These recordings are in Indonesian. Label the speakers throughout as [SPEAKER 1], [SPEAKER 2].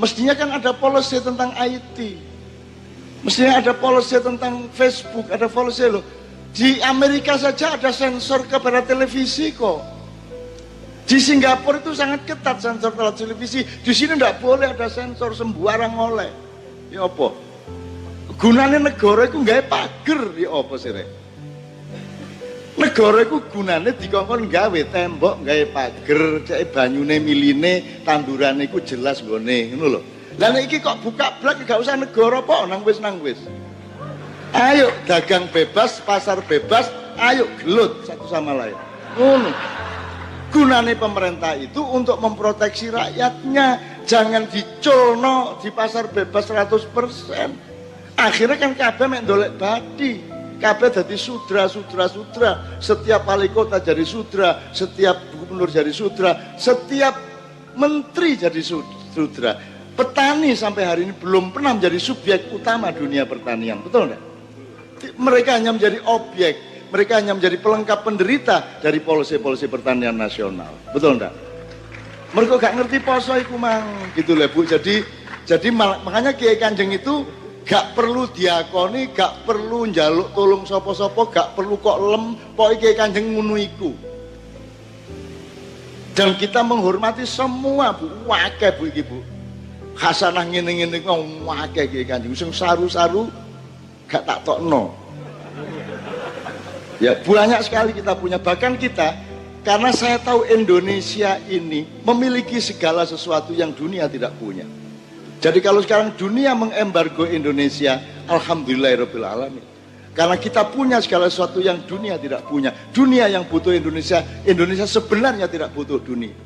[SPEAKER 1] Mestinya kan ada policy tentang IT. Mestinya ada policy tentang Facebook, ada policy loh. Di Amerika saja ada sensor kepada televisi kok. Di Singapura itu sangat ketat sensor televisi. Di sini tidak boleh ada sensor sembarang oleh. Ya apa? Gunanya negara itu nggak pager, ya apa sih rek? Negara itu gunanya dikongkon gawe tembok, gawe pager, cek banyune miline, tandurane itu jelas gone, ngono lho. Lah nek iki kok buka blak gak usah negara apa nang wis. Ayo dagang bebas, pasar bebas, ayo gelut satu sama lain. Ngono. Gunane pemerintah itu untuk memproteksi rakyatnya, jangan diculno di pasar bebas 100%. Akhirnya kan kabeh mek ndolek badi. Kabeh jadi sudra. Setiap wali kota jadi sudra, setiap gubernur jadi sudra, setiap menteri jadi sudra. Petani sampai hari ini belum pernah menjadi subjek utama dunia pertanian, betul enggak? Mereka hanya menjadi objek, mereka hanya menjadi pelengkap penderita dari polisi pertanian nasional, betul enggak? Mereka gak ngerti poso iku mang, gitu lah Bu. Jadi makanya Kiai Kanjeng itu gak perlu diakoni, gak perlu njaluk tolong sopo-sopo, gak perlu kok lem, pokoke Kiai Kanjeng ngono iku. Dan kita menghormati semua Bu, wakeh Bu iki Bu. Hasanah ngene-ngene kok wakeh Kiai Kanjeng, sing saru-saru gak tak tokno. Ya banyak sekali kita punya, bahkan kita, karena saya tahu Indonesia ini memiliki segala sesuatu yang dunia tidak punya. Jadi kalau sekarang dunia mengembargo Indonesia, alhamdulillahirabbil alamin. Karena kita punya segala sesuatu yang dunia tidak punya. Dunia yang butuh Indonesia, Indonesia sebenarnya tidak butuh dunia.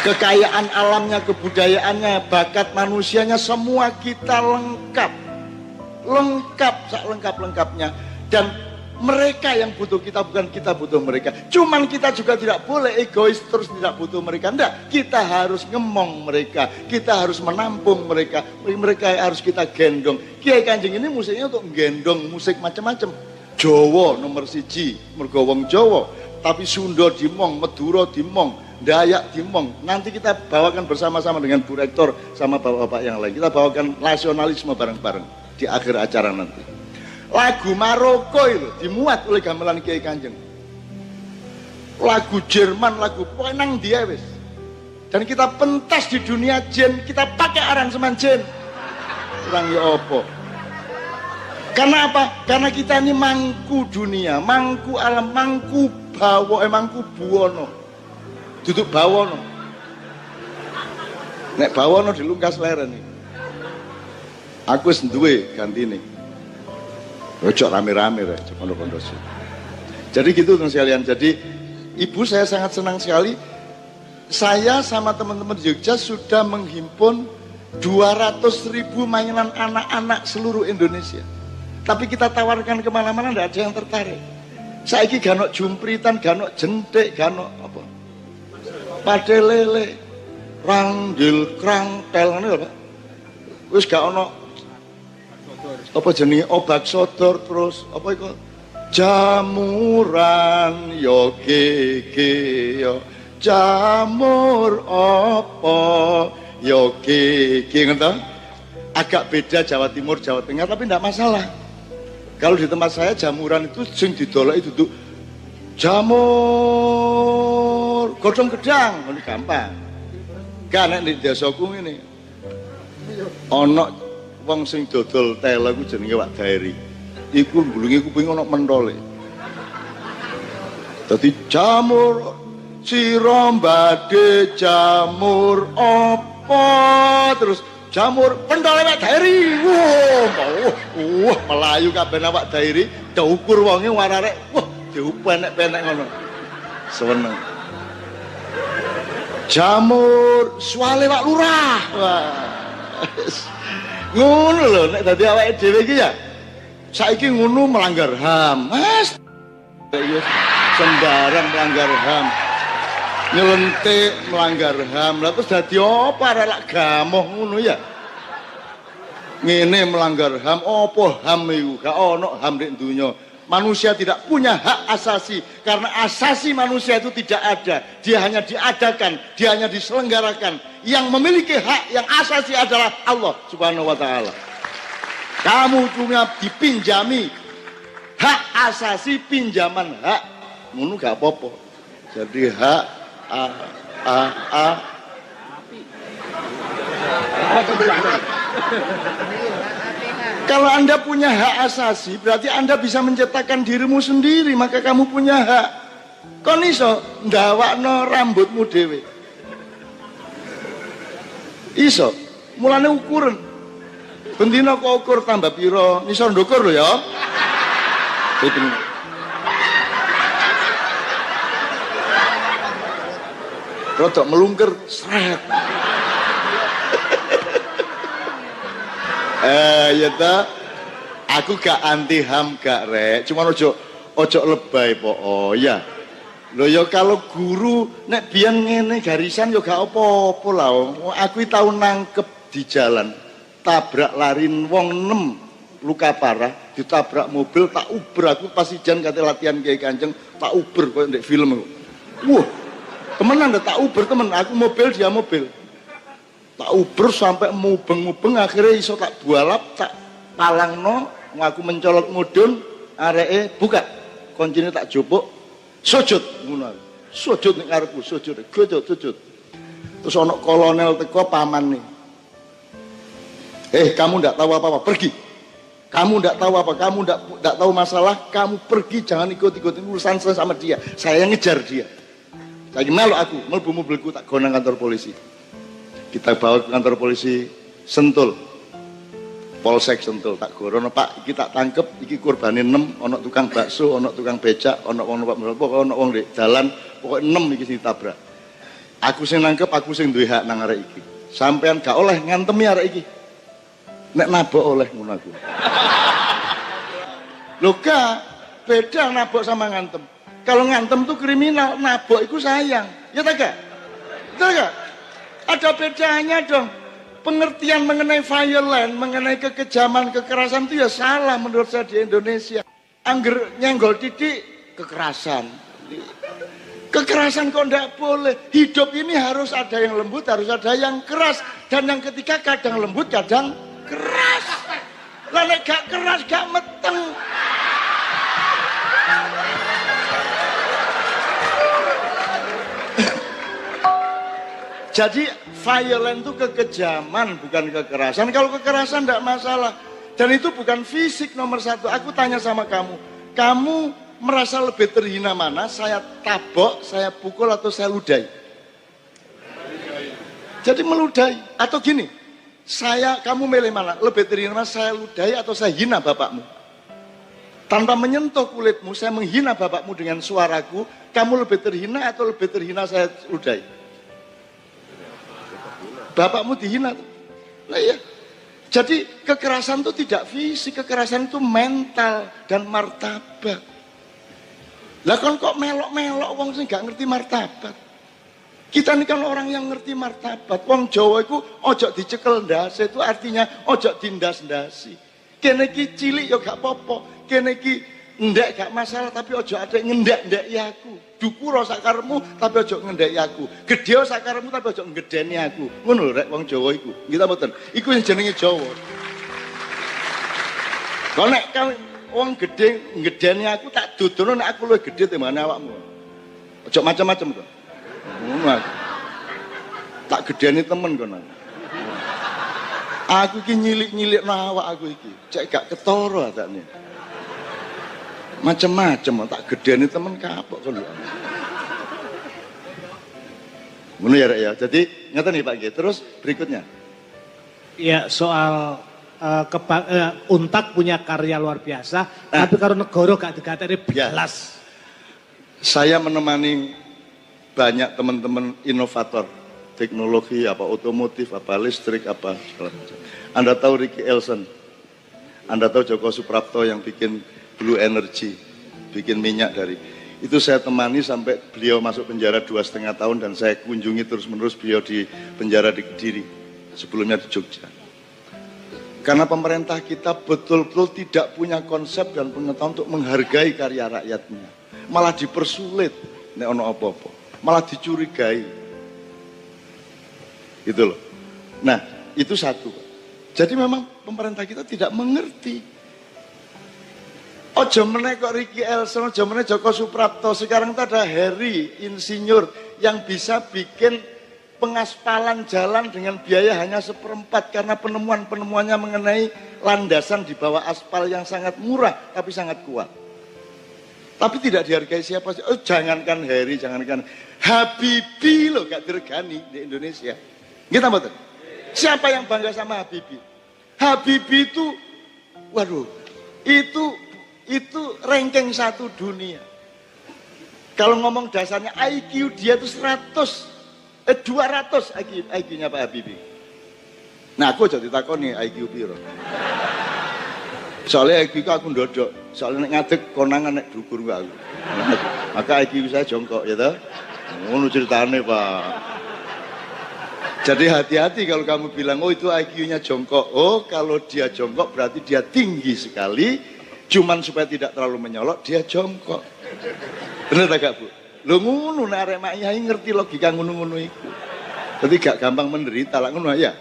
[SPEAKER 1] Kekayaan alamnya, kebudayaannya, bakat manusianya, semua kita lengkap. Lengkap, lengkap-lengkapnya. Dan mereka yang butuh kita, bukan kita butuh mereka. Cuman kita juga tidak boleh egois terus tidak butuh mereka. Enggak, kita harus ngemong mereka, kita harus menampung mereka, mereka harus kita gendong. Kiai Kanjeng ini musiknya untuk gendong musik macam-macam. Jawa nomor 1, mergo wong Jawa. Tapi Sunda dimong, Madura dimong, Dayak dimong. Nanti kita bawakan bersama-sama dengan Bu Rektor sama bapak-bapak yang lain. Kita bawakan nasionalisme bareng-bareng di akhir acara nanti. Lagu Maroko itu dimuat oleh gamelan Kiai Kanjeng. Lagu Jerman, lagu penang dia wis. Dan kita pentas di dunia jen, kita pakai aransemen jen. Kurang ya apa? Karena apa? Karena kita ini mangku dunia, mangku alam, mangku mangku buwono. Duduk bawono. Nek bawono dilungkas leren nih. Aku wis duwe gantine. Ojo rame-rame ya, pondok-pondok. Jadi gitu teman sekalian. Jadi ibu saya sangat senang sekali. Saya sama teman-teman di Jogja sudah menghimpun 200.000 mainan anak-anak seluruh Indonesia. Tapi kita tawarkan kemana-mana tidak ada yang tertarik. Saiki ganok jumpritan, ganok jentik, ganok apa? Padelele, ranggil, krangtel, ini apa? Wis gak ono apa jenenge obak sodor, terus apa itu jamuran yo gege yo jamur apa yo gege, ngerti? Agak beda Jawa Timur Jawa Tengah, tapi tidak masalah. Kalau di tempat saya jamuran itu sing didolek itu tuh jamur godhong gedang, ini gampang. Gak nek di desaku ini ono wong sing dodol tela ku jenenge Wak Dairi. Iku mbulunge kuping ana mentole. Dadi jamur sira badhe jamur apa? Terus jamur pentole Wak Dairi. Wah, melayu kabeh Wak Dairi, diukur wonge wararek. Wah, diupenek-penek ngono. Seneng. Jamur swale Wak Lurah. Wah. Ngono lho, nek dadi awake dhewe iki ya saiki ngono melanggar HAM. Mas sembarang melanggar HAM. Nyelentik melanggar HAM. Lah terus dadi apa arek lak gamoh ngono ya? Ngene melanggar HAM, apa HAM iku? Gak ono HAM nek donya. Manusia tidak punya hak asasi karena asasi manusia itu tidak ada. Dia hanya diadakan, dia hanya diselenggarakan. Yang memiliki hak yang asasi adalah Allah Subhanahu wa taala. Kamu cuma dipinjami hak asasi pinjaman hak. Ngono gak apa-apa. Jadi hak a Kalau Anda punya hak asasi, berarti Anda bisa menciptakan dirimu sendiri, maka kamu punya hak. Kon iso ndawakno rambutmu dhewe. Iso. Mulane ukuran. Bendina kok ukur tambah piro? Iso ndukur lho ya. Rodok melungker sret. Ya ta, aku gak anti HAM gak rek, cuma ojo lebay po. Oh ya, lo ya kalau guru nek biyen ngene garisan yo gak apa-apa lah. Aku tahu nangkep di jalan, tabrak larin wong 6 luka parah, ditabrak mobil tak uber. Aku pas ijan kate latihan Kiai Kanjeng tak uber koyo ndek film. Wah, temenan tak uber temen, aku mobil dia mobil. Tak uber sampai mubeng-mubeng akhirnya iso tak bualap tak palangno aku mencolot mudun areke buka kuncine tak jupuk sujud ngono sujud ning karepku sujud terus ana kolonel teko paman nih kamu ndak tahu apa-apa pergi kamu ndak tahu apa kamu ndak tahu masalah kamu pergi jangan ikut-ikutin urusan saya sama dia saya ngejar dia lagi melu aku mlebu mobilku tak gonang kantor polisi. Kita bawa ke kantor polisi Sentul, Polsek Sentul. Tak gorono Pak, iki tak tangkep, iki kurbane 6, ono tukang bakso, ono tukang becak, ono wong numpak mobil, pokoknya ono wong di jalan, pokoknya 6 iki ditabrak. Aku sing nangkep, aku sing duwe hak nang arek iki. Sampean gak oleh ngantemi arek iki. Nek nabok oleh ngono aku. Lho gak, beda nabok sama ngantem. Kalau ngantem tuh kriminal, nabok itu sayang. Ya tak gak? Betul gak? Ada bedanya dong. Pengertian mengenai violent, mengenai kekejaman, kekerasan itu ya salah menurut saya di Indonesia. Angger nyenggol titik, kekerasan. Kekerasan kok enggak boleh. Hidup ini harus ada yang lembut, harus ada yang keras. Dan yang ketiga kadang lembut, kadang keras. Lah nek gak keras, gak meteng. Jadi violent itu kekejaman bukan kekerasan. Kalau kekerasan tidak masalah. Dan itu bukan fisik nomor satu. Aku tanya sama kamu. Kamu merasa lebih terhina mana? Saya tabok, saya pukul atau saya ludahi? Jadi meludahi. Atau gini. Kamu milih mana? Lebih terhina mana? Saya ludahi atau saya hina bapakmu? Tanpa menyentuh kulitmu, saya menghina bapakmu dengan suaraku. Kamu lebih terhina atau lebih terhina saya ludahi? Bapakmu dihina. Nah ya. Jadi kekerasan itu tidak fisik, kekerasan itu mental dan martabat. Lah kan kok melok-melok wong sing gak ngerti martabat. Kita ini kan orang yang ngerti martabat. Wong Jawa itu ojo dicekel ndase itu artinya ojo dindas-ndasi. Kene iki cilik ya gak apa-apa. Kene iki ndek gak masalah tapi ojo ada ngendek-ndeki aku. Dukura sakaremu tapi ojo ngendeki aku. Gedhe sakaremu tapi ojo ngedeni aku. Ngono rek wong Jawa iku. Kita mboten. Iku sing jenenge Jawa. Kok nek wong gedhe ngedeni aku tak dudono nek aku luwih gedhe timbang awakmu. Ojo macam-macam kok. Ngono aku. Tak gedeni temen kono. Aku iki nyilik-nyilikno awak aku iki. Cek gak ketara adane. Macem-macem tak gedeni temen kapok kon lho. Ngono ya Rek ya. Jadi ngeten nih Pak G. Terus berikutnya.
[SPEAKER 2] Ya soal Untak punya karya luar biasa, tapi kalau negara gak digateni belas.
[SPEAKER 1] Saya menemani banyak teman-teman inovator teknologi apa otomotif apa listrik apa segala macam. Anda tahu Ricky Elson, Anda tahu Joko Suprapto yang bikin Blue Energy, bikin minyak dari itu saya temani sampai beliau masuk penjara 2,5 tahun dan saya kunjungi terus-menerus beliau di penjara di Kediri, sebelumnya di Jogja. Karena pemerintah kita betul-betul tidak punya konsep dan pengetahuan untuk menghargai karya rakyatnya. Malah dipersulit, nek ono apa-apa. Malah dicurigai. Gitu loh. Nah, itu satu. Jadi memang pemerintah kita tidak mengerti. Ojo meneh kok Ricky Elson, ojo meneh Joko Suprapto. Sekarang itu ada Heri, insinyur, yang bisa bikin pengaspalan jalan dengan biaya hanya 1/4 karena penemuannya mengenai landasan di bawah aspal yang sangat murah tapi sangat kuat. Tapi tidak dihargai siapa sih. Oh, jangankan Heri, jangankan Habibie loh gak diregani di Indonesia. Gitu betul. Siapa yang bangga sama Habibie? Habibie itu, waduh, itu ranking 1 dunia. Kalau ngomong dasarnya IQ dia itu 200 IQ-nya Pak Habibie. Nah aku jadi takoni IQ piro. Soalnya IQ aku ndodok. Soalnya nek ngadeg konangan nek dukur aku. Maka IQ saya jongkok ya toh. Ngono ceritane Pak. Jadi hati-hati kalau kamu bilang oh itu IQ-nya jongkok. Oh kalau dia jongkok berarti dia tinggi sekali. Cuman supaya tidak terlalu menyolok dia jongkok. Bener tak Kak Bu? Lho ngono nek arek mak yai ngerti logika ngono-ngono iku. Dadi gak gampang menderita lah ngono ya.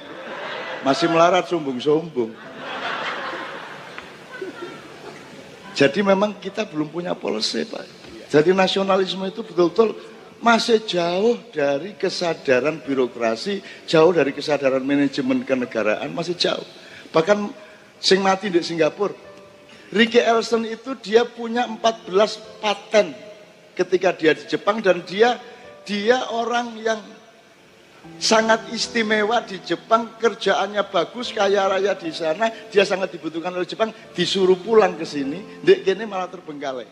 [SPEAKER 1] Masih melarat sombong-sombong. Jadi memang kita belum punya policy, Pak. Jadi nasionalisme itu betul-betul masih jauh dari kesadaran birokrasi, jauh dari kesadaran manajemen kenegaraan, masih jauh. Bahkan sing mati di Singapura, Ricky Elson itu dia punya 14 paten ketika dia di Jepang dan dia orang yang sangat istimewa di Jepang, kerjaannya bagus, kaya raya di sana, dia sangat dibutuhkan oleh Jepang, disuruh pulang ke sini, dek gini malah terbengkalai.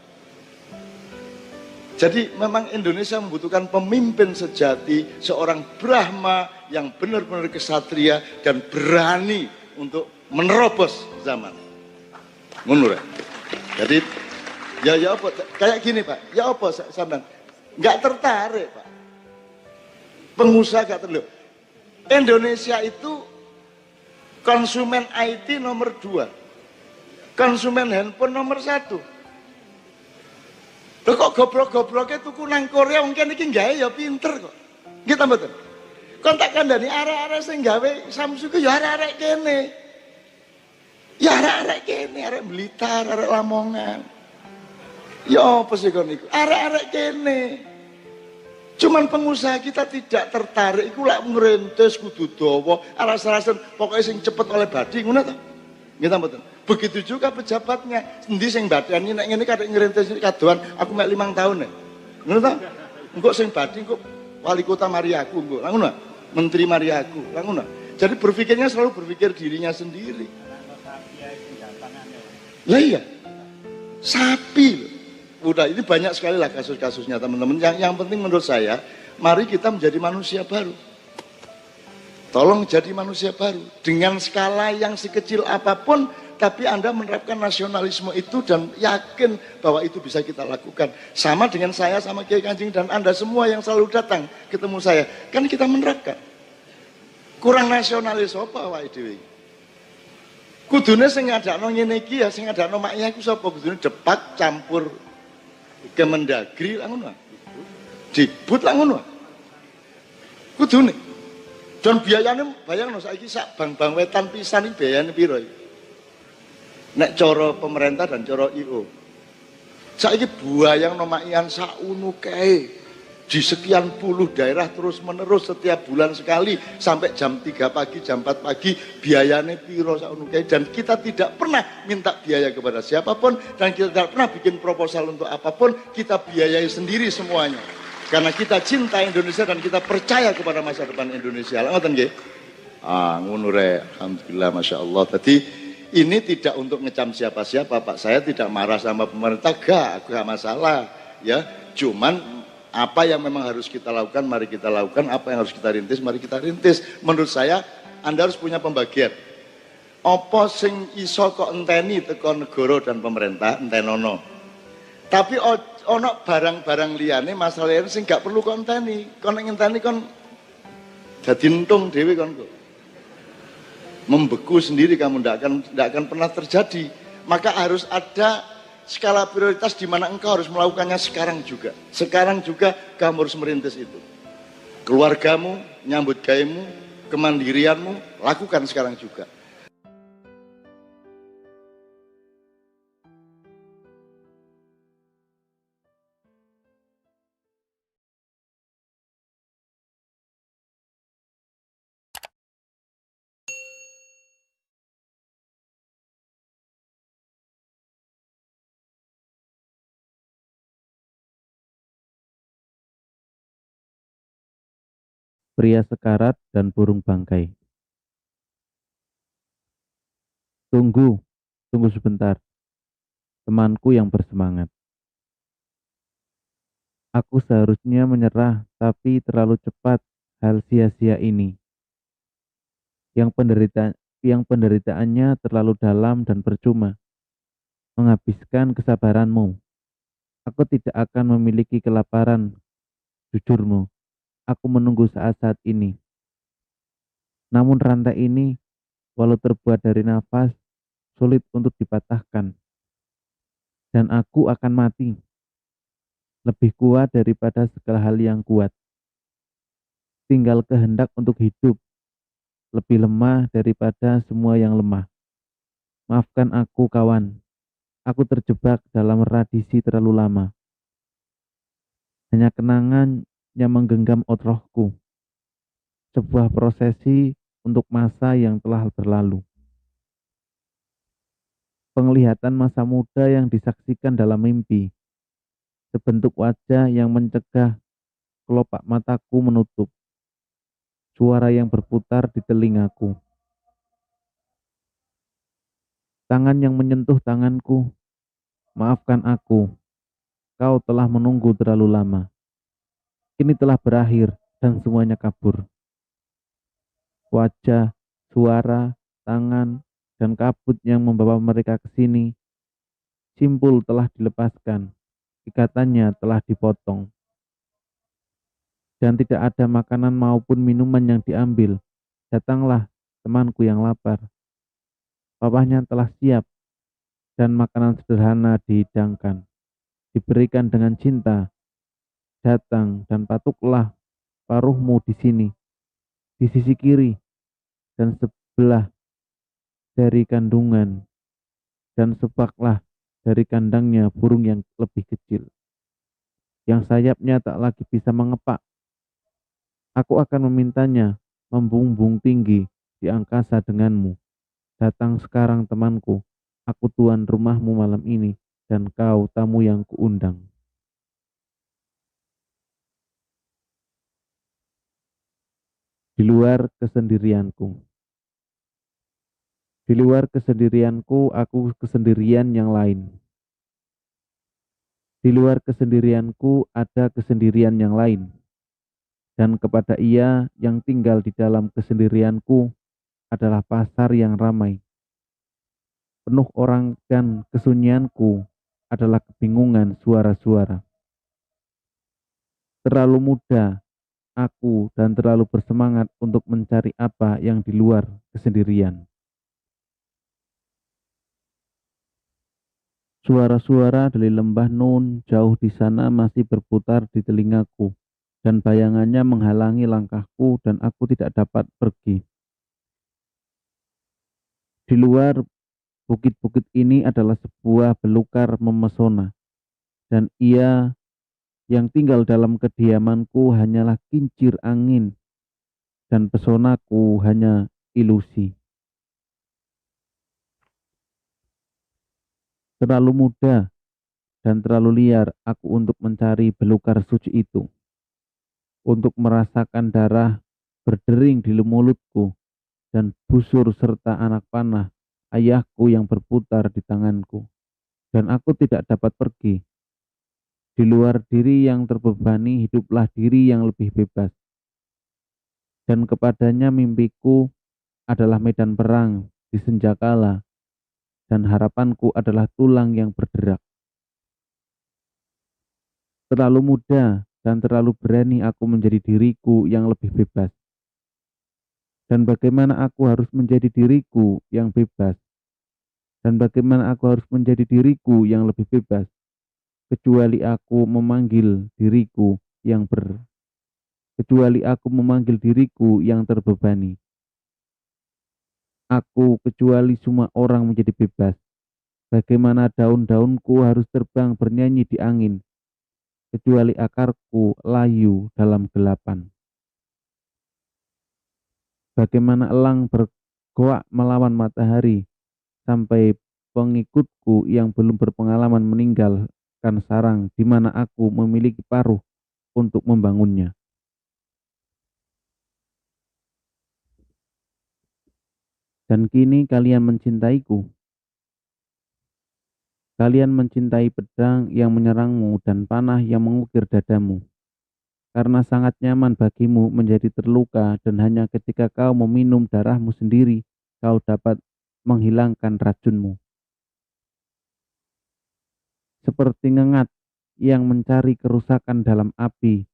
[SPEAKER 1] Jadi memang Indonesia membutuhkan pemimpin sejati, seorang Brahma yang benar-benar kesatria dan berani untuk menerobos zaman. Menurut. Jadi ya apa kayak gini Pak, ya apa sampean nggak tertarik Pak, pengusaha nggak tertarik. Indonesia itu konsumen IT nomor 2, konsumen handphone nomor 1. Loh kok goblok-gobloknya tuku nang Korea mungkin iki gawe ya pinter kok. Nggih ta mboten? Kon tak kandhani arek-arek sing gawe Samsung ya arek-arek kene. Ya arek-arek kene, arek Blitar, arek Lamongan. Ya apa sih kon iku? Arek-arek kene. Cuman pengusaha kita tidak tertarik iku lek ngrentes kudu dawa, aras-arasen pokoke sing cepet oleh badi ngono ta? Nggih ta mboten? Begitu juga pejabatnya. Endi sing badani nek ngene kadek ngrentes kadoan aku mek 5 tahun nek. Ngono ta? Engko sing badi engko wali kota mari aku engko. Lah ngono. Menteri mari aku. Lah ngono. Jadi berpikirnya selalu berpikir dirinya sendiri. Lah iya. Sapi. Udah ini banyak sekali lah kasus-kasusnya teman-teman. Yang penting menurut saya, mari kita menjadi manusia baru. Tolong jadi manusia baru dengan skala yang sekecil apapun, tapi Anda menerapkan nasionalisme itu dan yakin bahwa itu bisa kita lakukan. Sama dengan saya, sama Kiai Kanjeng dan Anda semua yang selalu datang ketemu saya, kan kita menerapkan. Kurang nasionalis apa awake dhewe? Kudune sing ngadakno ngene iki ya sing ngadakno maknya iku sapa? Kudune Depak campur Kemendagri lah ngono. Dibut lah ngono. Kudune. Dan biayane bayangno saiki sak bang-bang wetan pisan iki biayane piro iki? Nek cara pemerintah dan cara IO. Saiki buayang nomakian sakunu kae. Di sekian puluh daerah terus menerus setiap bulan sekali sampai jam 3 pagi, jam 4 pagi biayanya piro saunukai dan kita tidak pernah minta biaya kepada siapapun dan kita tidak pernah bikin proposal untuk apapun, kita biayai sendiri semuanya karena kita cinta Indonesia dan kita percaya kepada masa depan Indonesia. Ngoten nggih? Ngono rek, alhamdulillah Masya Allah. Tadi ini tidak untuk ngecam siapa-siapa Pak, saya tidak marah sama pemerintah, gak masalah ya, cuman apa yang memang harus kita lakukan, mari kita lakukan. Apa yang harus kita rintis, mari kita rintis. Menurut saya, Anda harus punya pembagian. Apa sing iso kok enteni teko negara dan pemerintah, entenono. Tapi ono barang-barang liyane, masalah liyane sing gak perlu kok enteni. Kon ngenteni kon dadi entung dhewe kon kok. membeku sendiri kamu, tidak akan pernah terjadi. Maka harus ada skala prioritas di mana engkau harus melakukannya sekarang juga. Sekarang juga kamu harus merintis itu. Keluargamu, nyambut gaemu, kemandirianmu, lakukan sekarang juga.
[SPEAKER 3] Pria sekarat dan burung bangkai. Tunggu, tunggu sebentar, temanku yang bersemangat. Aku seharusnya menyerah, tapi terlalu cepat hal sia-sia ini. Yang penderitaannya terlalu dalam dan percuma. Menghabiskan kesabaranmu. Aku tidak akan memiliki kelaparan, jujurmu. Aku menunggu saat-saat ini. Namun rantai ini, walau terbuat dari nafas, sulit untuk dipatahkan. Dan aku akan mati. Lebih kuat daripada segala hal yang kuat. Tinggal kehendak untuk hidup. Lebih lemah daripada semua yang lemah. Maafkan aku, kawan. Aku terjebak dalam tradisi terlalu lama. Hanya kenangan yang menggenggam rohku. Sebuah prosesi untuk masa yang telah berlalu. Penglihatan masa muda yang disaksikan dalam mimpi. Sebentuk wajah yang mencegah kelopak mataku menutup. Suara yang berputar di telingaku. Tangan yang menyentuh tanganku. Maafkan aku. Kau telah menunggu terlalu lama. Kini telah berakhir dan semuanya kabur. Wajah, suara, tangan, dan kabut yang membawa mereka ke sini. Simpul telah dilepaskan. Ikatannya telah dipotong. Dan tidak ada makanan maupun minuman yang diambil. Datanglah temanku yang lapar. Papahnya telah siap dan makanan sederhana dihidangkan. Diberikan dengan cinta. Datang dan patuklah paruhmu di sini, di sisi kiri dan sebelah dari kandungan, dan sebaklah dari kandangnya burung yang lebih kecil, yang sayapnya tak lagi bisa mengepak. Aku akan memintanya membumbung tinggi di angkasa denganmu. Datang sekarang temanku, aku tuan rumahmu malam ini, dan kau tamu yang kuundang. Di luar kesendirianku. Di luar kesendirianku, aku kesendirian yang lain. Di luar kesendirianku ada kesendirian yang lain. Dan kepada ia yang tinggal di dalam kesendirianku adalah pasar yang ramai. Penuh orang dan kesunyianku adalah kebingungan suara-suara. Terlalu muda aku dan terlalu bersemangat untuk mencari apa yang di luar kesendirian. Suara-suara dari lembah Nun jauh di sana masih berputar di telingaku, dan bayangannya menghalangi langkahku dan aku tidak dapat pergi. Di luar bukit-bukit ini adalah sebuah belukar memesona, dan ia yang tinggal dalam kediamanku hanyalah kincir angin, dan pesonaku hanya ilusi. Terlalu muda dan terlalu liar aku untuk mencari belukar suci itu, untuk merasakan darah berdering di mulutku dan busur serta anak panah ayahku yang berputar di tanganku. Dan aku tidak dapat pergi. Di luar diri yang terbebani, hiduplah diri yang lebih bebas. Dan kepadanya mimpiku adalah medan perang di senjakala, dan harapanku adalah tulang yang berderak. Terlalu muda dan terlalu berani aku menjadi diriku yang lebih bebas. Dan bagaimana aku harus menjadi diriku yang bebas? Dan bagaimana aku harus menjadi diriku yang lebih bebas? Kecuali aku memanggil diriku yang kecuali aku memanggil diriku yang terbebani. Kecuali semua orang menjadi bebas. Bagaimana daun-daunku harus terbang bernyanyi di angin, kecuali akarku layu dalam gelapan. Bagaimana elang bergoak melawan matahari, sampai pengikutku yang belum berpengalaman meninggalkan sarang di mana aku memiliki paruh untuk membangunnya. Dan kini kalian mencintaiku. Kalian mencintai pedang yang menyerangmu dan panah yang mengukir dadamu. Karena sangat nyaman bagimu menjadi terluka dan hanya ketika kau meminum darahmu sendiri, kau dapat menghilangkan racunmu. Seperti ngengat yang mencari kerusakan dalam api,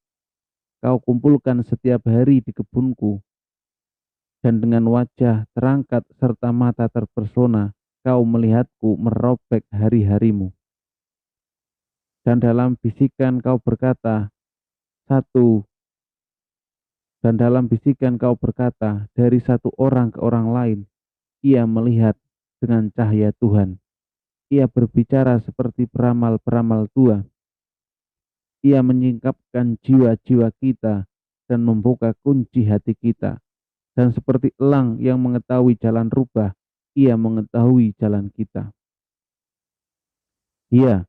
[SPEAKER 3] kau kumpulkan setiap hari di kebunku, dan dengan wajah terangkat serta mata terpesona, kau melihatku merobek hari-harimu. Dan dalam bisikan kau berkata, dari satu orang ke orang lain, ia melihat dengan cahaya Tuhan. Ia berbicara seperti peramal-peramal tua. Ia menyingkapkan jiwa-jiwa kita dan membuka kunci hati kita. Dan seperti elang yang mengetahui jalan rubah, ia mengetahui jalan kita. Ya,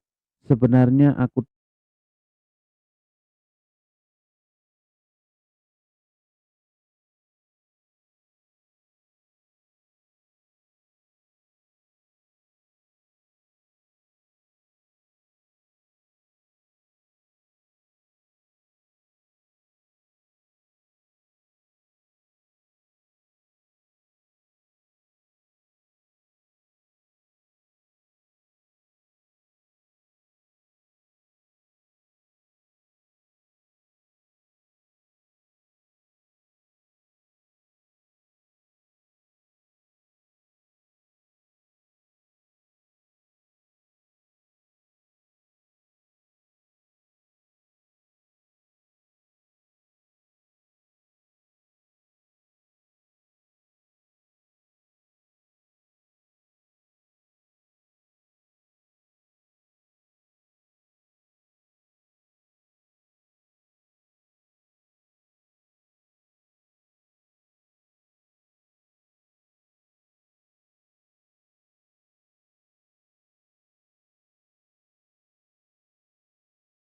[SPEAKER 3] sebenarnya aku